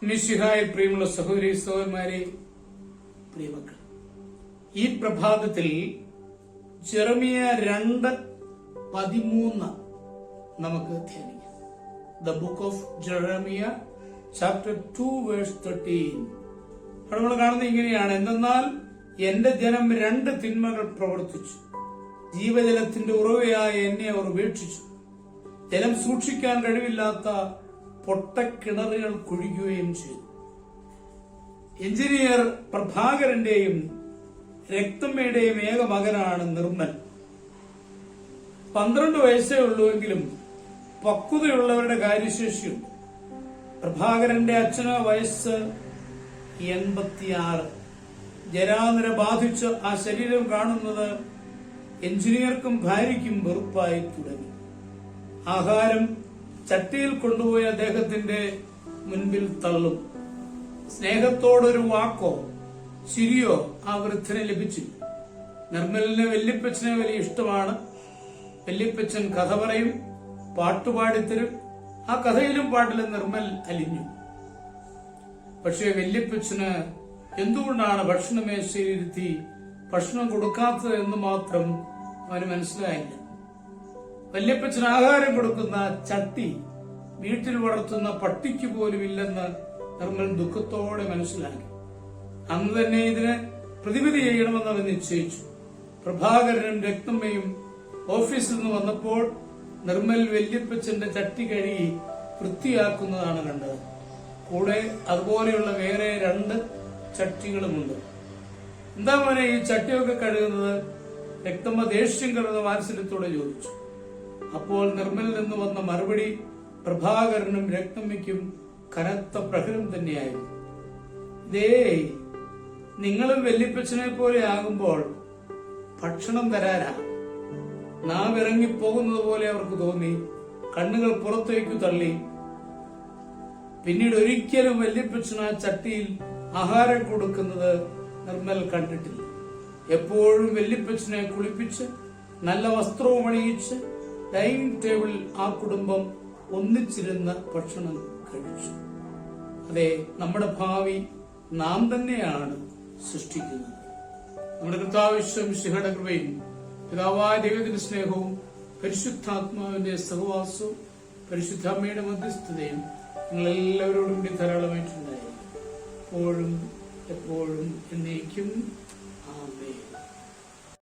മിശിഹായിൽ പ്രിയമുള്ള സഹോദരി സഹോദരന്മാരെ, പ്രിയമക്കൾ, ഈ പ്രഭാതത്തിൽ ജെറമിയ 2:13 നമുക്ക് ധ്യാനിക്കാം. The book of Jeremiah chapter 2:13. അവിടെ നമ്മൾ കാണുന്നത് ഇങ്ങനെയാണ്: എന്തെന്നാൽ എന്റെ ജനം 2 തിന്മകൾ പ്രവർത്തിച്ചു, ജീവജലത്തിന്റെ ഉറവയായ എന്നെ അവർ ഉപേക്ഷിച്ചു, ജലം സൂക്ഷിക്കാൻ കഴിവില്ലാത്ത പൊട്ടക്കിണറുകൾ കുഴിക്കുകയും ചെയ്തു. എഞ്ചിനീയർ പ്രഭാകരന്റെയും രക്തമ്മയുടെയും ഏക മകനാണ് നിർമ്മൽ. 12 വയസ്സേ ഉള്ളൂവെങ്കിലും പക്വതയുള്ളവരുടെ കാര്യശേഷിയുണ്ട്. പ്രഭാകരന്റെ അച്ഛന് വയസ്സ് 86. ജരാനിര ബാധിച്ച ആ ശരീരം കാണുന്നത് എഞ്ചിനീയർക്കും ഭാര്യയ്ക്കും വെറുപ്പായി തുടങ്ങി. ആഹാരം ചട്ടിയിൽ കൊണ്ടുപോയി അദ്ദേഹത്തിന്റെ മുൻപിൽ തള്ളും. സ്നേഹത്തോടൊരു വാക്കോ ചിരിയോ ആ വൃദ്ധന് ലഭിച്ചില്ല. നിർമ്മലിന് വല്യപ്പച്ചനെ വലിയ ഇഷ്ടമാണ്. വല്യപ്പച്ചൻ കഥ പറയും, പാട്ടുപാടിത്തരും. ആ കഥയിലും പാട്ടിലും നിർമ്മൽ അലിഞ്ഞു. പക്ഷേ വല്യപ്പച്ചന് എന്തുകൊണ്ടാണ് ഭക്ഷണമേശയിലിരുത്തി ഭക്ഷണം കൊടുക്കാത്തത് എന്ന് മാത്രം അവന് മനസ്സിലായില്ല. വല്യപ്പച്ചന് ആഹാരം കൊടുക്കുന്ന ചട്ടി വീട്ടിൽ വളർത്തുന്ന പട്ടിക്ക് പോലും ഇല്ലെന്ന് നിർമ്മൽ ദുഃഖത്തോടെ മനസ്സിലാക്കി. അന്ന് തന്നെ ഇതിന് പ്രതിവിധി ചെയ്യണമെന്ന് അവൻ നിശ്ചയിച്ചു. പ്രഭാകരനും രക്തമ്മയും ഓഫീസിൽ നിന്ന് വന്നപ്പോൾ നിർമ്മൽ വല്യപ്പച്ചന്റെ ചട്ടി കഴുകി വൃത്തിയാക്കുന്നതാണ് കണ്ടത്. കൂടെ അതുപോലെയുള്ള വേറെ 2 ചട്ടികളുമുണ്ട്. എന്താ മോനെ ഈ ചട്ടിയൊക്കെ കഴുകുന്നത്? രക്തമ്മ ദേഷ്യം കലർന്ന വാത്സല്യത്തോടെ ചോദിച്ചു. അപ്പോൾ നിർമ്മലിൽ നിന്ന് വന്ന മറുപടി പ്രഭാകരനും രക്തമ്മയ്ക്കും കനത്ത പ്രഹരം തന്നെയായിരുന്നു. നിങ്ങളും വല്യപ്പച്ചനെ പോലെ ആകുമ്പോൾ ഭക്ഷണം തരാനാ. നാം ഇറങ്ങിപ്പോകുന്നത് പോലെ അവർക്ക് തോന്നി. കണ്ണുകൾ പുറത്തേക്കു തള്ളി. പിന്നീട് ഒരിക്കലും വല്യപ്പച്ചന് ആ ചട്ടിയിൽ ആഹാരം കൊടുക്കുന്നത് നിർമ്മൽ കണ്ടിട്ടില്ല. എപ്പോഴും വല്യപ്പച്ചനെ കുളിപ്പിച്ച് നല്ല വസ്ത്രവും അണിയിച്ച് ഡൈനിങ് ടേബിളിൽ ആ കുടുംബം ഒന്നിച്ചിരുന്ന് ഭക്ഷണം കഴിച്ചു. അതെ, നമ്മുടെ ഭാവി നാം തന്നെയാണ് സൃഷ്ടിക്കുന്നത്. നമ്മുടെ കർത്താവ് മിശിഹായുടെ കൃപയും പിതാവായ ദൈവത്തിന്റെ സ്നേഹവും പരിശുദ്ധാത്മാവിന്റെ സഹവാസവും പരിശുദ്ധ അമ്മയുടെ മധ്യസ്ഥതയും നിങ്ങളെല്ലാവരോടും കൂടി ധാരാളമായിട്ടുണ്ടായി, എപ്പോഴും എപ്പോഴും എന്നേക്കും.